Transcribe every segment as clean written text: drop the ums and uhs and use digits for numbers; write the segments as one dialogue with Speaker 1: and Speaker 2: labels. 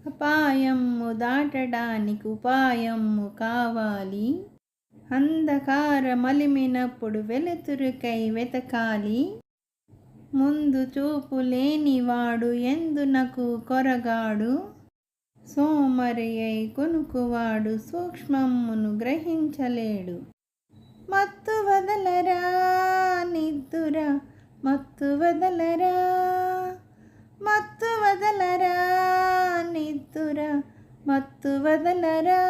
Speaker 1: అపాయము దాటడానికి ఉపాయము కావాలి. అంధకారమలిమినప్పుడు వెలుతురుకై వెతకాలి. ముందు చూపు లేనివాడు ఎందునకు కొరగాడు. సోమరి అయి కొనుకువాడు సూక్ష్మమును గ్రహించలేడు. మత్తు వదలరా నిద్దుర, మత్తు వదలరా, మత్తు వదలరా నిద్దుర, మత్తు వదలరా.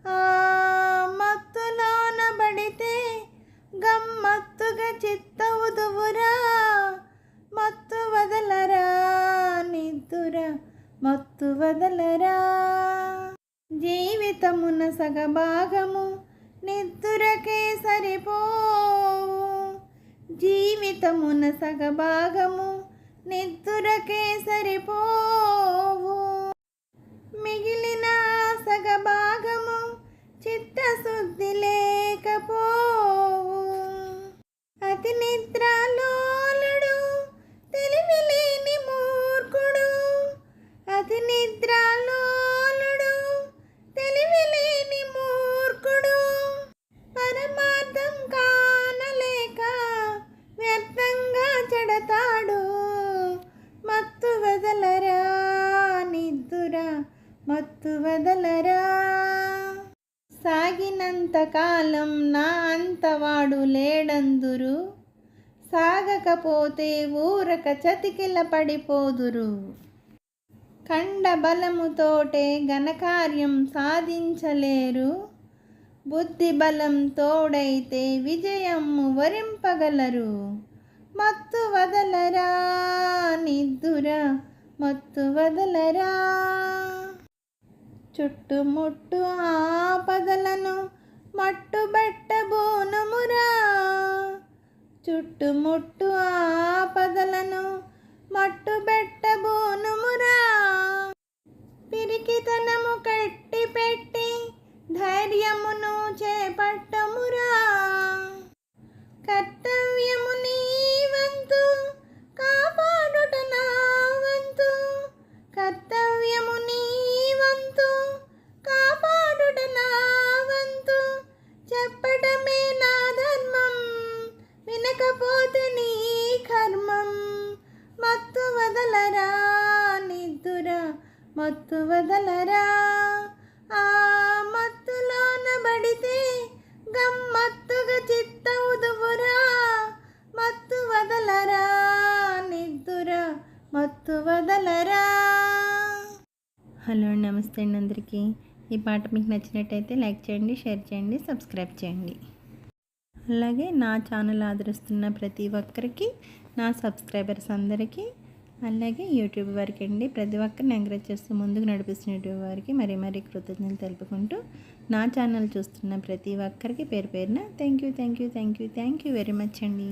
Speaker 1: ఆ మత్తులోన బడితే గమ్మత్తుగా చిత్తవుదువురా. మత్తు వదలరా నిద్దుర, మత్తు వదలరా. జీవితమున సగభాగము నిద్దురకే సరిపోవు. జీవితమున సగభాగము నిద్దురకే సరిపోవు. మిగిలిన సగభాగము చిత్తశుద్ధి లేకపోవు. అతి నిద్రలోలుడు తెలివిలేని మూర్ఖుడు. అతి నిద్రలోలుడు తెలివిలేని మూర్ఖుడు. పరమార్థం కానలేక వ్యర్థంగా చెడతాడు. మత్తు వదలరా నిద్దుర, మత్తు వదలరా. సాగినంత కాలం నా అంతవాడు లేడందురు. సాగకపోతే ఊరక చతికిల పడిపోదురు. ఖండ బలముతోటే ఘనకార్యం సాధించలేరు. బుద్ధి బలం తోడైతే విజయము వరింపగలరు. మత్తు వదలరా నిద్దుర, మత్తు వదలరా. చుట్టుముట్టు ఆపదలను మట్టుబెట్టబోనమురా. చుట్టుముట్టు ఆపదలను మట్టుబెట్టబోనమురా. పిరికితనము కట్టిపెట్టి ధైర్యమును చేపట్టమురా. కర్తవ్యము నీ వంతు, కాపాడుట నా వంతు. కర్తవ్యము నీ వంతు, కాపాడుట నా వంతు. చెప్పటమే నా ధర్మం, వినకపోతే నీ కర్మం. మత్తు వదలరా నిద్దుర, మత్తు వదలరా. ఆ మత్తులోన బడితే గమ్మత్తుగా చిత్తవుదువురా. మత్తు వదలరా నిద్దుర, మత్తు వదలరా. హలో నమస్తే అండి అందరికీ. ఈ పాట మీకు నచ్చినట్టయితే లైక్ చేయండి, షేర్ చేయండి, సబ్స్క్రైబ్ చేయండి. అలాగే నా ఛానల్ ఆదరిస్తున్న ప్రతి ఒక్కరికి, నా సబ్స్క్రైబర్స్ అందరికీ, అలాగే యూట్యూబ్ వారికి అండి, ప్రతి ఒక్కరిని ఎంకరేజ్ చేస్తూ ముందుకు నడిపిస్తున్న యూట్యూబ్ వారికి మరీ మరీ కృతజ్ఞతలు తెలుపుకుంటూ, నా ఛానల్ చూస్తున్న ప్రతి ఒక్కరికి పేరు పేరున థ్యాంక్ యూ వెరీ మచ్ అండి.